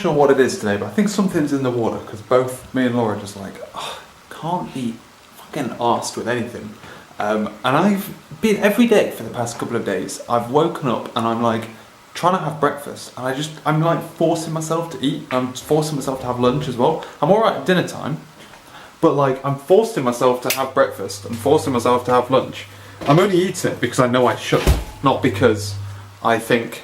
sure what it is today, but I think something's in the water because both me and Laura are just like, oh, can't be fucking arsed with anything. And I've been every day for the past couple of days. I've woken up and I'm like trying to have breakfast, and I'm like forcing myself to eat. I'm forcing myself to have lunch as well. I'm all right at dinner time, but like I'm forcing myself to have breakfast. I'm forcing myself to have lunch. I'm only eating it because I know I should, not because I think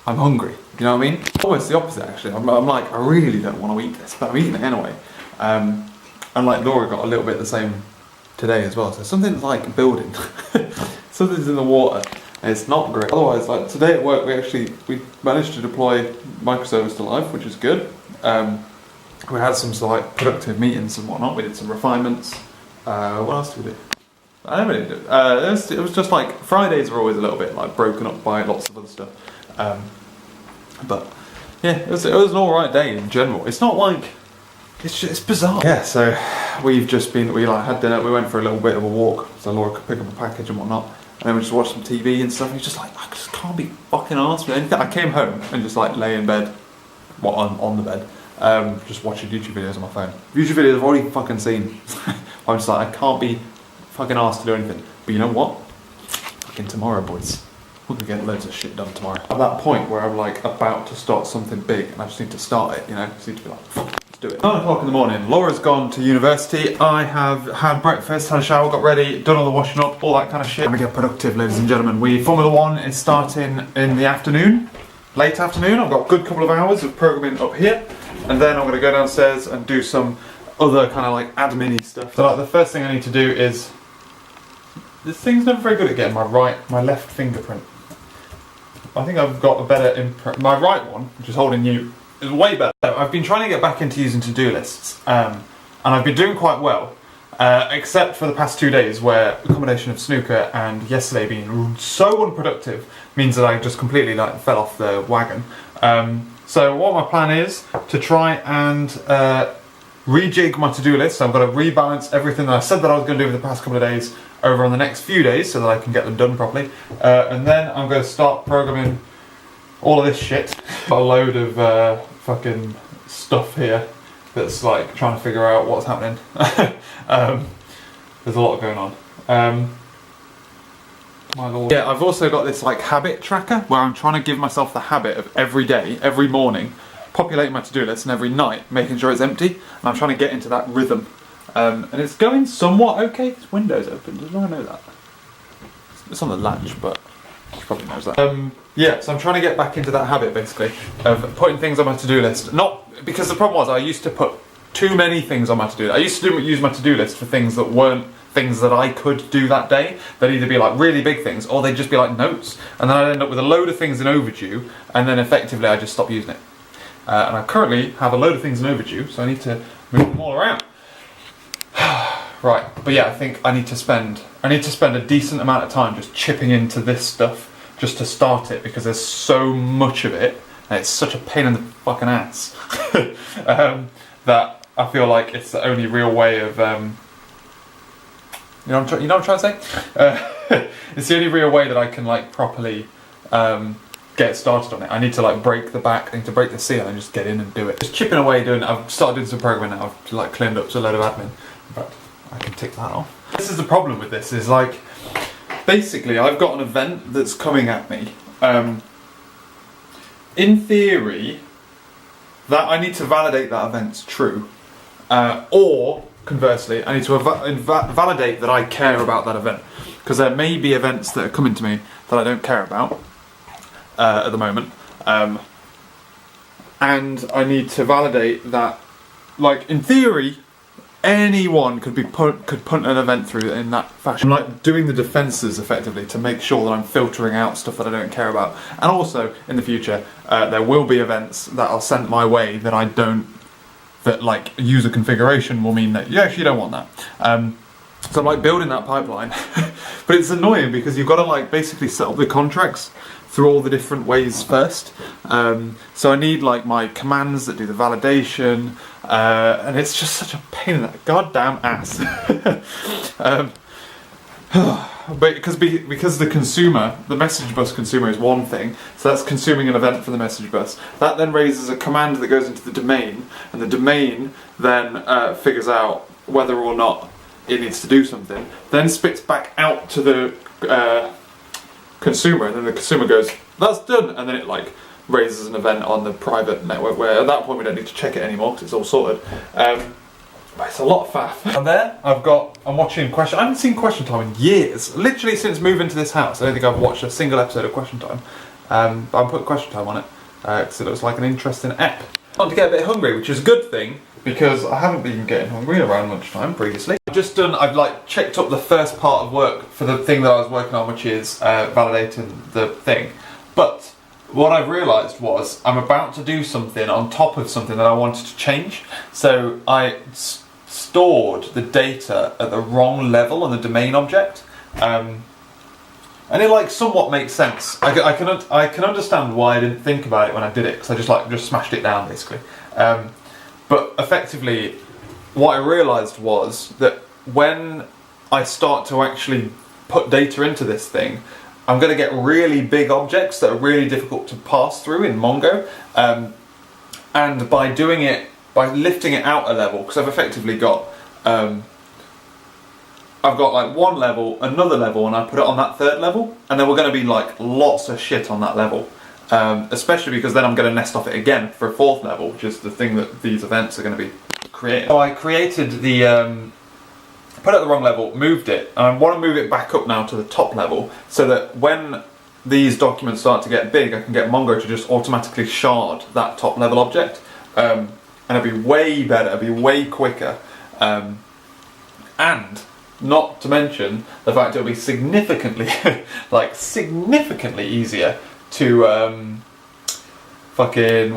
I'm hungry. You know what I mean? Almost the opposite actually. I'm like, I really don't want to eat this, but I'm eating it anyway. And like Laura got a little bit the same today as well. So something's like building. Something's in the water and it's not great. Otherwise, like today at work we managed to deploy microservice to life, which is good. We had some like productive meetings and whatnot. We did some refinements. What else did we do? I don't really do. It was just like Fridays are always a little bit like broken up by lots of other stuff. But yeah, it was an alright day in general. It's not like it's bizarre. Yeah, so we like had dinner. We went for a little bit of a walk so Laura could pick up a package and whatnot, and then we just watched some TV and stuff. And it's just like I just can't be fucking arsed with anything. I came home and just like lay in bed, on the bed, just watching YouTube videos on my phone. YouTube videos I've already fucking seen. I'm just like I can't be fucking asked to do anything. But you know what? Fucking tomorrow, boys. We're gonna get loads of shit done tomorrow. At that point where I'm like about to start something big and I just need to start it, you know? I just need to be like, let's do it. 9 o'clock in the morning, Laura's gone to university. I have had breakfast, had a shower, got ready, done all the washing up, all that kind of shit. I'm gonna get productive, ladies and gentlemen. Formula 1 is starting in the afternoon, late afternoon. I've got a good couple of hours of programming up here, and then I'm gonna go downstairs and do some other kind of like admin-y stuff. So like the first thing I need to do is, this thing's never very good at getting my left fingerprint. I think I've got a better imprint. My right one, which is holding you, is way better. I've been trying to get back into using to-do lists, and I've been doing quite well, except for the past 2 days where a combination of snooker and yesterday being so unproductive means that I just completely like fell off the wagon. So what my plan is to try and rejig my to-do list. So I've got to rebalance everything that I said that I was going to do for the past couple of days over on the next few days so that I can get them done properly. And then I'm going to start programming all of this shit. Got a load of fucking stuff here that's like trying to figure out what's happening. There's a lot going on. My lord. Yeah, I've also got this like habit tracker where I'm trying to give myself the habit of every day, every morning, populating my to-do list, and every night making sure it's empty. And I'm trying to get into that rhythm. And it's going somewhat okay. This window's open. Did no one know that? It's on the latch, but she probably knows that. Yeah, so I'm trying to get back into that habit, basically, of putting things on my to-do list. Not because the problem was I used to put too many things on my to-do list. I used to use my to-do list for things that weren't things that I could do that day. They'd either be like really big things, or they'd just be like notes. And then I'd end up with a load of things in overdue, and then effectively I just stop using it. And I currently have a load of things in overdue, so I need to move them all around. Right, but yeah, I think I need to spend a decent amount of time just chipping into this stuff just to start it, because there's so much of it and it's such a pain in the fucking ass that I feel like it's the only real way of you know what I'm trying to say? It's the only real way that I can like properly get started on it. I need to like break the back, I need to break the seal and just get in and do it. Just chipping away doing it. I've started doing some programming now. I've like cleaned up a load of admin. In fact, I can tick that off. This is the problem with this, is like, basically I've got an event that's coming at me. In theory, that I need to validate that event's true. Or, conversely, I need to validate that I care about that event. Because there may be events that are coming to me that I don't care about at the moment. And I need to validate that, like, in theory, anyone could put an event through in that fashion. I'm like doing the defences effectively to make sure that I'm filtering out stuff that I don't care about. And also, in the future, there will be events that are sent my way that I don't, that like user configuration will mean that you actually don't want that. So I'm like building that pipeline. But it's annoying because you've got to like basically set up the contracts through all the different ways first. So I need like my commands that do the validation, and it's just such a pain in that goddamn ass. but because the consumer, the message bus consumer is one thing, so that's consuming an event for the message bus. That then raises a command that goes into the domain, and the domain then figures out whether or not it needs to do something, then spits back out to the consumer, and then the consumer goes, that's done, and then it like raises an event on the private network, where at that point we don't need to check it anymore because it's all sorted. But it's a lot of faff. And there, I'm watching Question. I haven't seen Question Time in years. Literally since moving to this house, I don't think I've watched a single episode of Question Time. But I'm putting Question Time on it because it looks like an interesting ep. I'm starting to get a bit hungry, which is a good thing because I haven't been getting hungry around lunchtime previously. I've like checked up the first part of work for the thing that I was working on, which is validating the thing. But what I've realised was I'm about to do something on top of something that I wanted to change. So I stored the data at the wrong level on the domain object, and it like somewhat makes sense. I can understand why I didn't think about it when I did it, because I just smashed it down basically. But effectively, what I realised was that when I start to actually put data into this thing, I'm going to get really big objects that are really difficult to pass through in Mongo, and by doing it, by lifting it out a level, because I've effectively got, I've got like one level, another level, and I put it on that third level, and then we're going to be like lots of shit on that level, especially because then I'm going to nest off it again for a fourth level, which is the thing that these events are going to be creating. So I created the, put it at the wrong level, moved it, and I want to move it back up now to the top level, so that when these documents start to get big, I can get Mongo to just automatically shard that top level object. And it'll be way better, it'll be way quicker, and not to mention the fact it'll be significantly, like significantly easier to to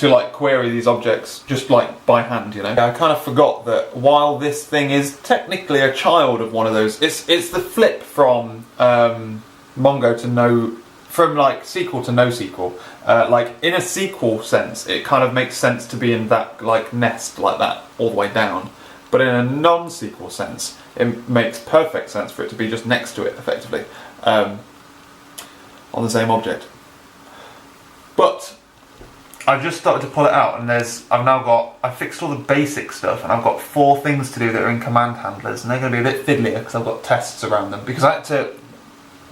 like query these objects just like by hand, you know. I kind of forgot that while this thing is technically a child of one of those, it's the flip from Mongo to from like SQL to NoSQL. Like in a SQL sense, it kind of makes sense to be in that like nest like that all the way down. But in a non-SQL sense, it makes perfect sense for it to be just next to it, effectively, on the same object. But I've just started to pull it out, and I fixed all the basic stuff, and I've got 4 things to do that are in command handlers, and they're going to be a bit fiddlier because I've got tests around them, because I had to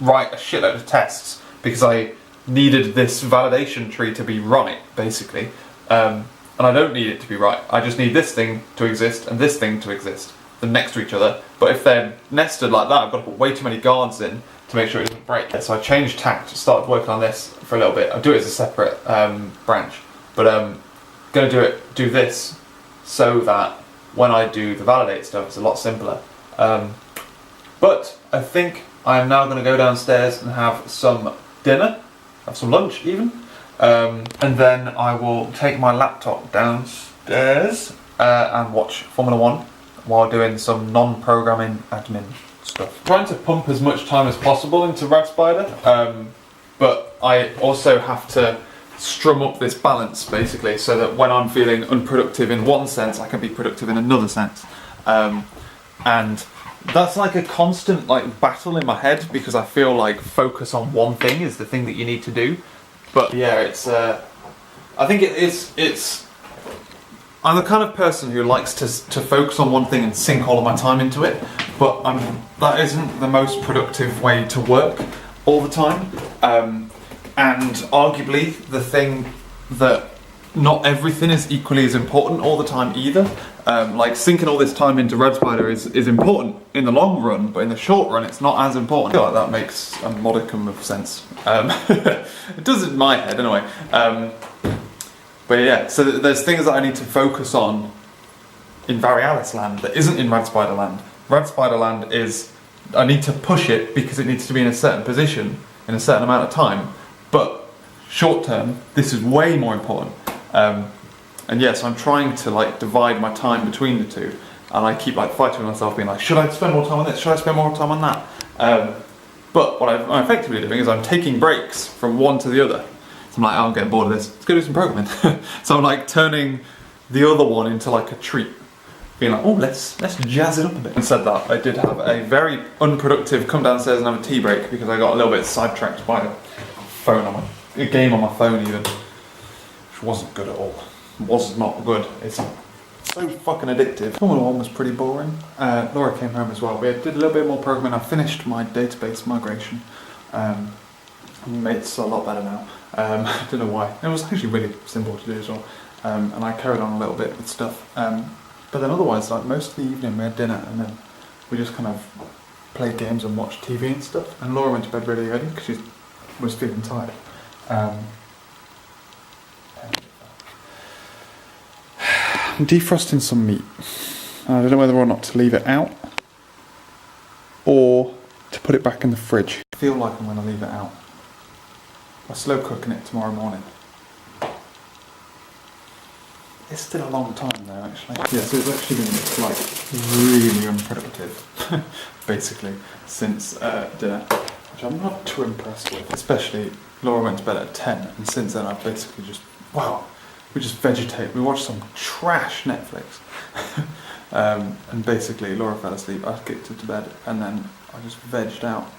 write a shitload of tests because I needed this validation tree to be right, basically. And I don't need it to be right. I just need this thing to exist and this thing to exist. They're next to each other. But if they're nested like that, I've got to put way too many guards in to make sure it doesn't break. So I changed tack, started working on this for a little bit. I'll do it as a separate branch. But I'm going to do this so that when I do the validate stuff, it's a lot simpler. But I think I'm now going to go downstairs and have some dinner. Have some lunch even, and then I will take my laptop downstairs and watch Formula 1 while doing some non-programming admin stuff. I'm trying to pump as much time as possible into RadSpider, but I also have to strum up this balance basically, so that when I'm feeling unproductive in one sense, I can be productive in another sense, and that's like a constant like battle in my head, because I feel like focus on one thing is the thing that you need to do. But yeah, it's I think it's I'm the kind of person who likes to focus on one thing and sink all of my time into it, but that isn't the most productive way to work all the time, and arguably the thing that not everything is equally as important all the time either. Like sinking all this time into RadSpider is important in the long run, but in the short run it's not as important. I feel like that makes a modicum of sense. It does in my head anyway. But yeah, so there's things that I need to focus on in Varialis land that isn't in RadSpider land. RadSpider land is, I need to push it because it needs to be in a certain position in a certain amount of time, but short term this is way more important. And yes, I'm trying to like divide my time between the two, and I keep like fighting with myself, being like, should I spend more time on this? Should I spend more time on that? But what I'm effectively doing is I'm taking breaks from one to the other. So I'm like, oh, I'm getting bored of this. Let's go do some programming. So I'm like turning the other one into like a treat. being like, oh, let's jazz it up a bit. And said that, I did have a very unproductive come downstairs and have a tea break because I got a little bit sidetracked by a game on my phone even, which wasn't good at all. Was not good. It's so fucking addictive. Formula 1 was pretty boring. Laura came home as well. We did a little bit more programming. I finished my database migration. It's a lot better now. I don't know why. It was actually really simple to do as well. And I carried on a little bit with stuff. But then otherwise, like most of the evening we had dinner and then we just kind of played games and watched TV and stuff. And Laura went to bed really early because she was feeling tired. I'm defrosting some meat. I don't know whether or not to leave it out or to put it back in the fridge. I feel like I'm going to leave it out. We're slow cooking it tomorrow morning. It's still a long time though, actually. Yeah, so it's actually been like really unproductive, basically, since dinner, which I'm not too impressed with. Especially Laura went to bed at 10, and since then I've basically just, we just vegetate. We watched some trash Netflix. And basically Laura fell asleep, I kicked her to bed, and then I just vegged out.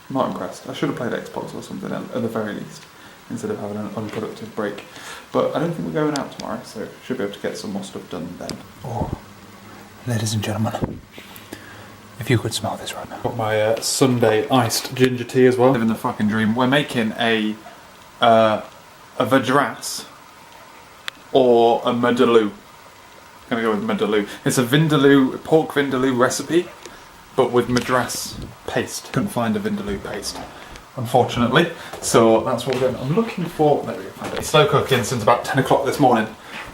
Not impressed. I should have played Xbox or something at the very least, instead of having an unproductive break. But I don't think we're going out tomorrow, so should be able to get some more stuff done then. Oh, ladies and gentlemen, if you could smell this right now. Got my Sunday iced ginger tea as well. Living the fucking dream. We're making a Vadras or a Medaloo. I'm gonna go with Medaloo. It's a Vindaloo, pork Vindaloo recipe, but with Madras paste. Couldn't find a Vindaloo paste, unfortunately. So that's what we're doing. I'm looking for, there we go, found it. Slow cooking since about 10 o'clock this morning.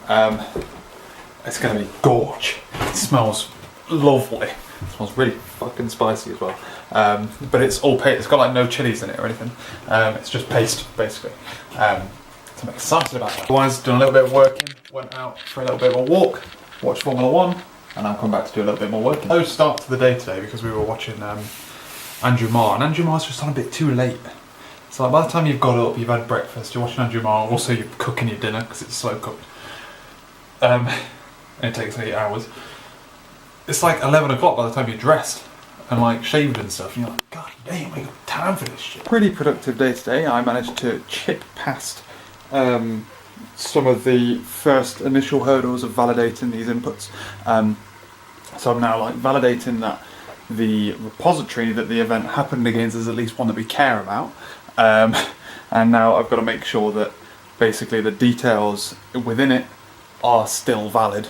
It's gonna be gorge. It smells lovely. It smells really fucking spicy as well. But it's all paste. It's got like no chilies in it or anything. It's just paste, basically. So I'm excited about that. Otherwise, done a little bit of working, went out for a little bit of a walk, watched Formula 1, and I'll come back to do a little bit more working. Slow start to the day today because we were watching Andrew Marr, and Andrew Marr's just on a bit too late. So like by the time you've got up, you've had breakfast, you're watching Andrew Marr, also you're cooking your dinner because it's slow cooked. And it takes 8 hours. It's like 11 o'clock by the time you're dressed and like shaved and stuff, and you're like, God damn, I got time for this shit. Pretty productive day today. I managed to chip past some of the first initial hurdles of validating these inputs. So I'm now like validating that the repository that the event happened against is at least one that we care about. And now I've got to make sure that basically the details within it are still valid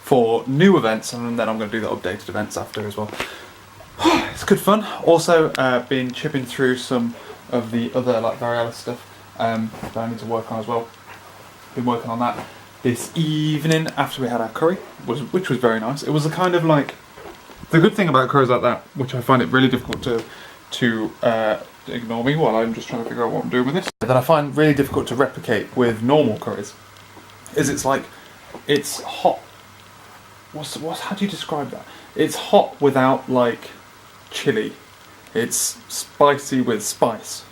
for new events, and then I'm going to do the updated events after as well. It's good fun. Also been chipping through some of the other like Varialis stuff that I need to work on as well. Been working on that this evening after we had our curry, which was very nice. It was a kind of like, the good thing about curries like that, which I find it really difficult to ignore me while I'm just trying to figure out what I'm doing with this, that I find really difficult to replicate with normal curries, is it's like, it's hot. How do you describe that? It's hot without like chili. It's spicy with spice.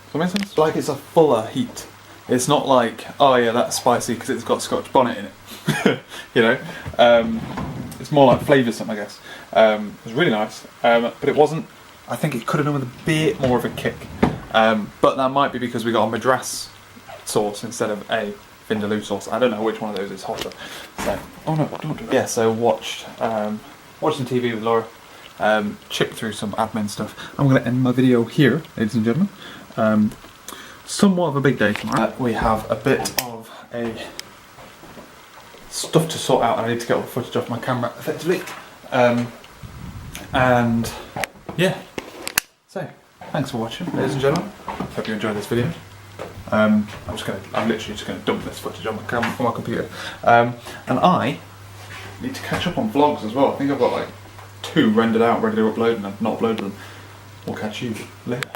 Does that make sense? Like it's a fuller heat. It's not like, oh yeah, that's spicy because it's got Scotch bonnet in it. You know? It's more like flavoursome, I guess. It was really nice, but it wasn't. I think it could have done with a bit more of a kick. But that might be because we got a Madras sauce instead of a Vindaloo sauce. I don't know which one of those is hotter. So, oh no, don't do that. Yeah, so watched some TV with Laura. Chipped through some admin stuff. I'm going to end my video here, ladies and gentlemen. Somewhat of a big day tomorrow. We have a bit of a stuff to sort out, and I need to get all the footage off my camera effectively. And yeah, so thanks for watching, ladies and gentlemen. Hope you enjoyed this video. I'm literally just gonna dump this footage on my computer. And I need to catch up on vlogs as well. I think I've got like 2 rendered out, ready to upload, and I've not uploaded them. We'll catch you later.